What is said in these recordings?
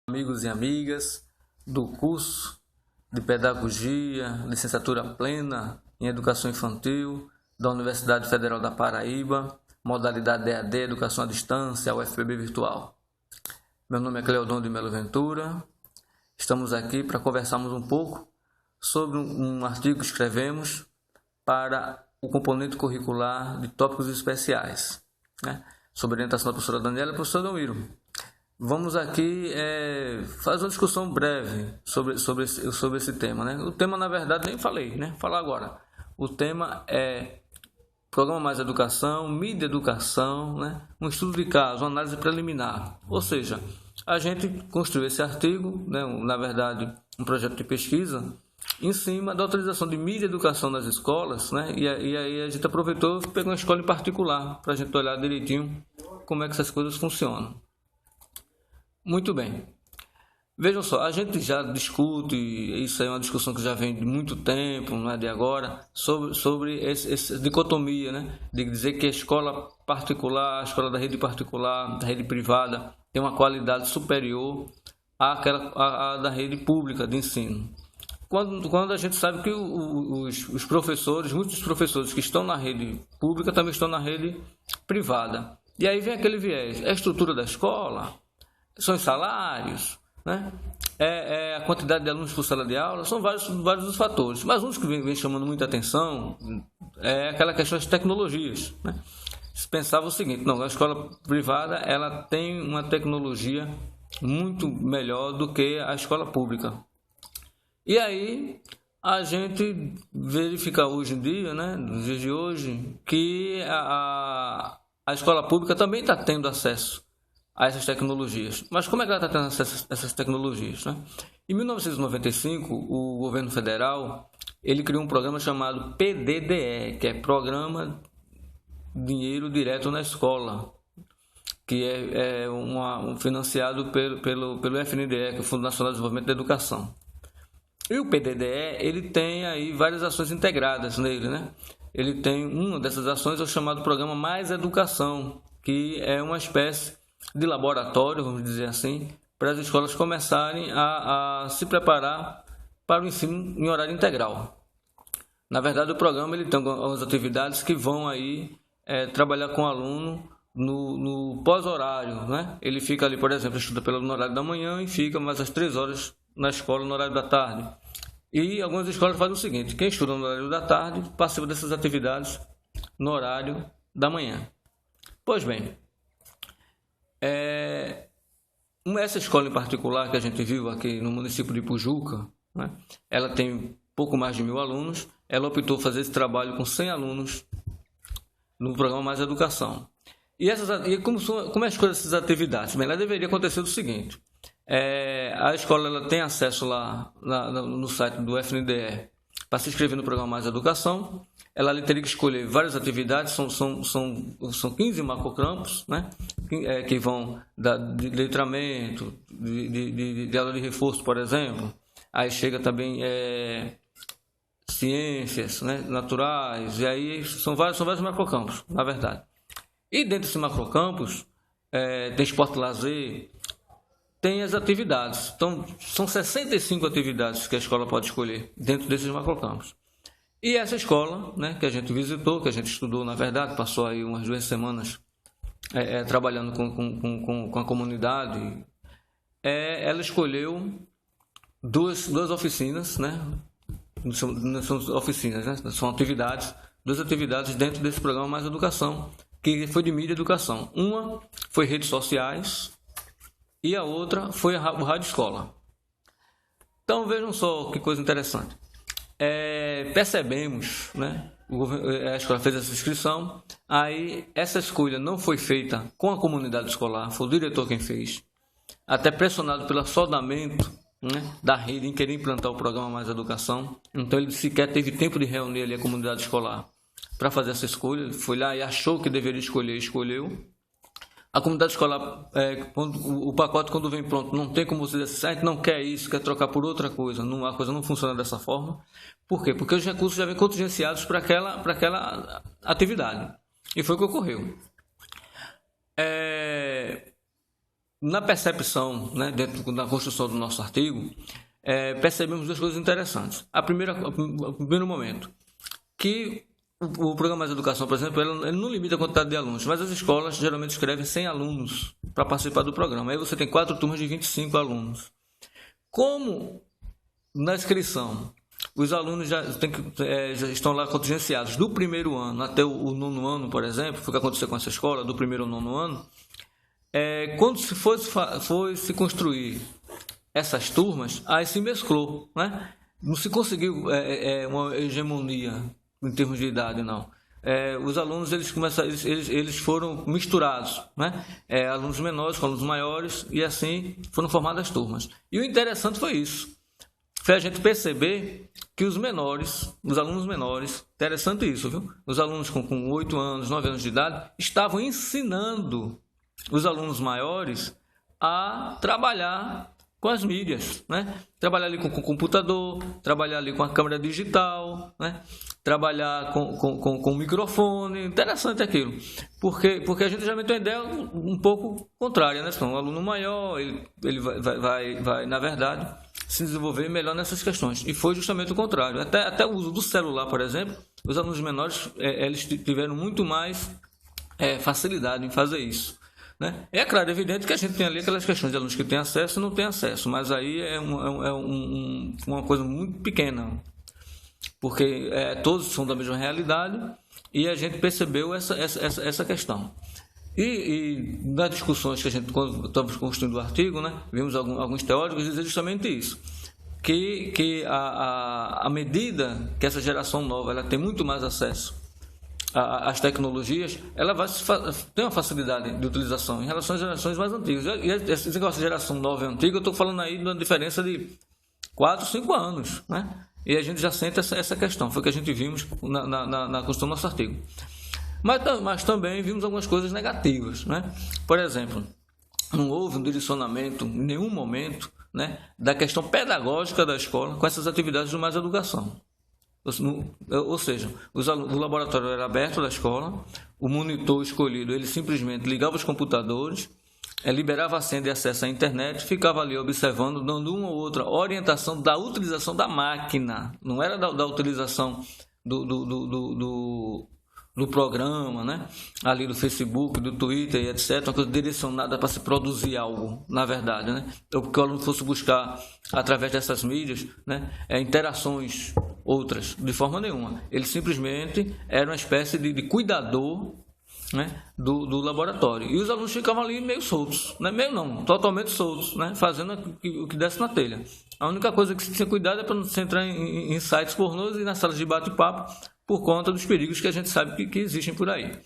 Amigos e amigas do curso de Pedagogia, Licenciatura Plena em Educação Infantil da Universidade Federal da Paraíba, modalidade EAD, Educação à Distância, UFPB Virtual. Meu nome é Cleodon de Melo Ventura. Estamos aqui para conversarmos um pouco sobre um artigo que escrevemos para o componente curricular de tópicos especiais, sobre orientação da professora Daniela e do professor Delmiro. Vamos aqui fazer uma discussão breve sobre esse tema. O tema, na verdade, nem falei, falar agora. O tema é Programa Mais Educação, Mídia Educação, um estudo de caso, uma análise preliminar. Ou seja, a gente construiu esse artigo, na verdade, um projeto de pesquisa, em cima da utilização de mídia educação nas escolas, e aí a gente aproveitou e pegou uma escola em particular para a gente olhar direitinho como é que essas coisas funcionam. Muito bem. Vejam só, a gente já discute, isso aí é uma discussão que já vem de muito tempo, não é de agora, sobre essa dicotomia, de dizer que a escola particular, a escola da rede particular, da rede privada, tem uma qualidade superior à da rede pública de ensino. Quando a gente sabe que os professores, muitos professores que estão na rede pública também estão na rede privada. E aí vem aquele viés, é a estrutura da escola, são os salários, a quantidade de alunos por sala de aula, são vários os fatores. Mas um que vem chamando muita atenção é aquela questão das tecnologias. Se pensava o seguinte, não, a escola privada ela tem uma tecnologia muito melhor do que a escola pública. E aí a gente verifica hoje em dia, nos dias de hoje, que a escola pública também está tendo acesso a essas tecnologias. Mas como é que ela está tendo acesso a essas tecnologias? Em 1995, o governo federal ele criou um programa chamado PDDE, que é Programa Dinheiro Direto na Escola, que é financiado pelo FNDE, que é o Fundo Nacional de Desenvolvimento da Educação. E o PDDE ele tem aí várias ações integradas nele. Ele tem uma dessas ações, é o chamado Programa Mais Educação, que é uma espécie de laboratório, vamos dizer assim, para as escolas começarem a se preparar para o ensino em horário integral. Na verdade, o programa ele tem algumas atividades que vão aí trabalhar com o aluno no pós-horário. Ele fica ali, por exemplo, estuda no horário da manhã e fica mais às 3 horas na escola no horário da tarde. E algumas escolas fazem o seguinte, quem estuda no horário da tarde participa dessas atividades no horário da manhã. Pois bem, essa escola em particular que a gente viu aqui no município de Pujuca, ela tem pouco mais de 1.000 alunos, ela optou fazer esse trabalho com 100 alunos no programa Mais Educação. E como é a escolha dessas atividades? Bem, ela deveria acontecer o seguinte, a escola ela tem acesso lá no site do FNDE para se inscrever no programa Mais Educação. Ela teria que escolher várias atividades, são 15 macrocampos, que vão de letramento, de aula de reforço, por exemplo. Aí chega também ciências naturais, e aí são vários macrocampos, na verdade. E dentro desses macrocampos tem esporte e lazer, tem as atividades. Então, são 65 atividades que a escola pode escolher dentro desses macrocampos. E essa escola, que a gente visitou, que a gente estudou, na verdade, passou aí umas 2 semanas trabalhando com a comunidade, ela escolheu duas oficinas, não são oficinas, são atividades, 2 atividades dentro desse programa Mais Educação, que foi de mídia educação. Uma foi redes sociais e a outra foi o Rádio Escola. Então vejam só que coisa interessante. Percebemos, a escola fez essa inscrição, aí essa escolha não foi feita com a comunidade escolar, foi o diretor quem fez, até pressionado pelo assodamento da rede em querer implantar o programa Mais Educação. Então ele sequer teve tempo de reunir ali a comunidade escolar para fazer essa escolha. Ele foi lá e achou que deveria escolher, escolheu. A comunidade escolar, o pacote quando vem pronto, não tem como você dizer, a gente não quer isso, quer trocar por outra coisa, a coisa não funciona dessa forma. Por quê? Porque os recursos já vêm contingenciados para aquela atividade. E foi o que ocorreu. na percepção, né, dentro da construção do nosso artigo, percebemos duas coisas interessantes. O primeiro momento, que o programa Mais Educação, por exemplo, ele não limita a quantidade de alunos, mas as escolas geralmente escrevem 100 alunos para participar do programa. Aí você tem 4 turmas de 25 alunos. Como na inscrição os alunos já estão lá contingenciados do primeiro ano até o nono ano, por exemplo, foi o que aconteceu com essa escola, do primeiro ao nono ano, quando se foi se construir essas turmas, aí se mesclou, né? Não se conseguiu uma hegemonia em termos de idade, não. Os alunos eles foram misturados, né? Alunos menores com alunos maiores, e assim foram formadas as turmas. E o interessante foi isso, foi a gente perceber que os alunos menores, interessante isso, viu? Os alunos com 8 anos, 9 anos de idade, estavam ensinando os alunos maiores a trabalhar com as mídias, né? Trabalhar ali com o computador, trabalhar ali com a câmera digital, né? Trabalhar com o microfone. Interessante aquilo, porque a gente já tem uma ideia um pouco contrária, né? Então, um aluno maior, ele vai, na verdade, se desenvolver melhor nessas questões, e foi justamente o contrário. Até o uso do celular, por exemplo, os alunos menores eles tiveram muito mais facilidade em fazer isso, né? É claro, é evidente que a gente tem ali aquelas questões de alunos que têm acesso e não têm acesso, mas aí é uma coisa muito pequena, porque todos são da mesma realidade, e a gente percebeu essa questão. E nas discussões que a gente, quando estamos construindo o artigo, né, vimos alguns teóricos dizer justamente isso, que à medida que essa geração nova ela tem muito mais acesso às tecnologias, ela vai ter uma facilidade de utilização em relação às gerações mais antigas. E esse negócio de geração nova e antiga, eu estou falando aí de uma diferença de 4, 5 anos, né? E a gente já sente essa questão, foi o que a gente vimos na construção do nosso artigo. Mas também vimos algumas coisas negativas, né? Por exemplo, não houve um direcionamento em nenhum momento, né, da questão pedagógica da escola com essas atividades de Mais Educação. Ou seja, o laboratório era aberto da escola, o monitor escolhido, ele simplesmente ligava os computadores, liberava a senha de acesso à internet, ficava ali observando, dando uma ou outra orientação da utilização da máquina, não era da utilização do programa, né? Ali do Facebook, do Twitter e etc, uma coisa direcionada para se produzir algo, na verdade, né? Ou que o aluno fosse buscar através dessas mídias, né, interações outras, de forma nenhuma. Ele simplesmente era uma espécie de cuidador, né, do laboratório, e os alunos ficavam ali meio soltos, né? Meio não, totalmente soltos, né? Fazendo o que desse na telha. A única coisa que se tinha cuidado é para não se entrar em sites pornôs e nas salas de bate-papo, por conta dos perigos que a gente sabe que existem por aí.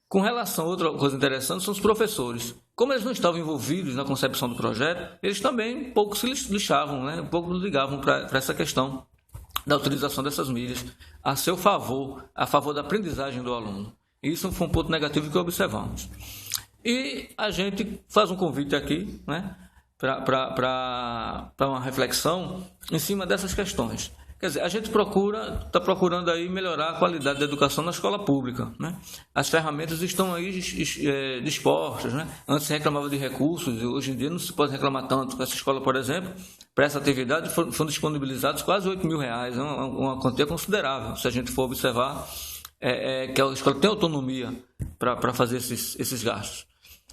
Com relação a outra coisa interessante, são os professores. Como eles não estavam envolvidos na concepção do projeto, eles também um pouco se lixavam, né? Um pouco ligavam para essa questão da utilização dessas mídias a seu favor, a favor da aprendizagem do aluno. Isso foi um ponto negativo que observamos. E a gente faz um convite aqui, né, para uma reflexão em cima dessas questões. Quer dizer, a gente está procurando aí melhorar a qualidade da educação na escola pública, né? As ferramentas estão aí dispostas, né? Antes se reclamava de recursos, e hoje em dia não se pode reclamar tanto. Essa escola, por exemplo, para essa atividade foram disponibilizados quase R$8.000, uma quantia considerável, se a gente for observar que a escola tem autonomia para fazer esses gastos.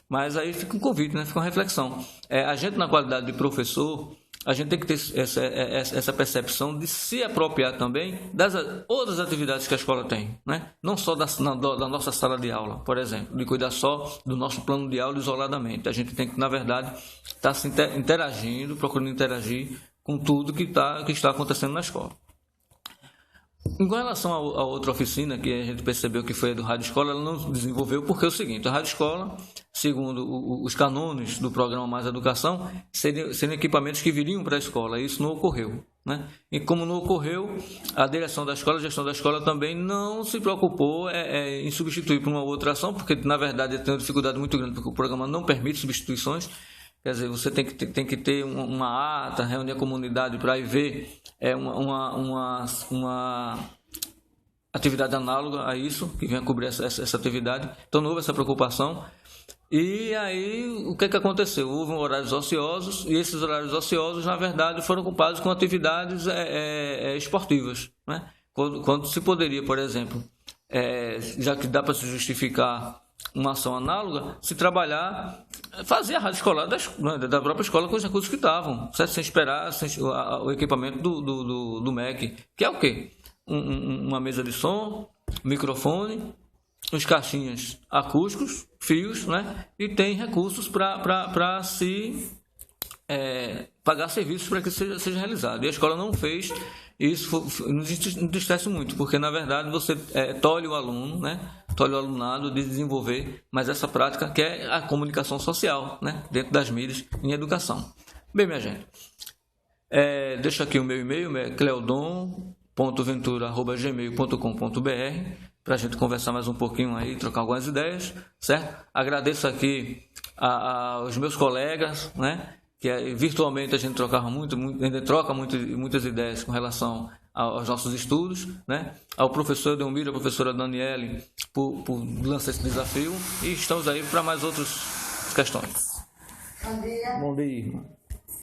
Mas aí fica um convite, né? Fica uma reflexão. A gente, na qualidade de professor, a gente tem que ter essa percepção de se apropriar também das outras atividades que a escola tem, né? Não só da nossa sala de aula, por exemplo, de cuidar só do nosso plano de aula isoladamente. A gente tem que, na verdade, estar se interagindo, procurando interagir com tudo que está acontecendo na escola. Em relação a outra oficina que a gente percebeu que foi a do Rádio Escola, ela não desenvolveu porque é o seguinte: a Rádio Escola, segundo os cânones do programa Mais Educação, seriam equipamentos que viriam para a escola, e isso não ocorreu, né? E como não ocorreu, a direção da escola, a gestão da escola também não se preocupou em substituir por uma outra ação, porque na verdade tem uma dificuldade muito grande, porque o programa não permite substituições. Quer dizer, você tem que ter uma ata, reunir a comunidade para ir ver uma atividade análoga a isso, que venha cobrir essa atividade. Então não houve essa preocupação. E aí, o que aconteceu? Houve horários ociosos, e esses horários ociosos, na verdade, foram ocupados com atividades esportivas, né? Quando se poderia, por exemplo, já que dá para se justificar uma ação análoga, se trabalhar, fazer a rádio escolar da própria escola com os recursos que estavam, certo? Sem esperar o equipamento do MEC, que é o quê? Uma mesa de som, microfone, uns caixinhas acústicos, fios, né? E tem recursos para se pagar serviços para que seja realizado. E a escola não fez, e isso nos entristece muito, porque na verdade você tolhe o aluno, né? Tolhe o alunado de desenvolver mais essa prática que é a comunicação social, né? Dentro das mídias em educação. Bem, minha gente, deixo aqui o meu e-mail, é cleodon.ventura@gmail.com.br, para a gente conversar mais um pouquinho aí, trocar algumas ideias, certo? Agradeço aqui aos meus colegas, né? Que virtualmente a gente trocava ainda troca muitas ideias com relação aos nossos estudos, né? Ao professor Edelmiro, a professora Daniele, por lançar esse desafio, e estamos aí para mais outras questões. Bom dia. Bom dia.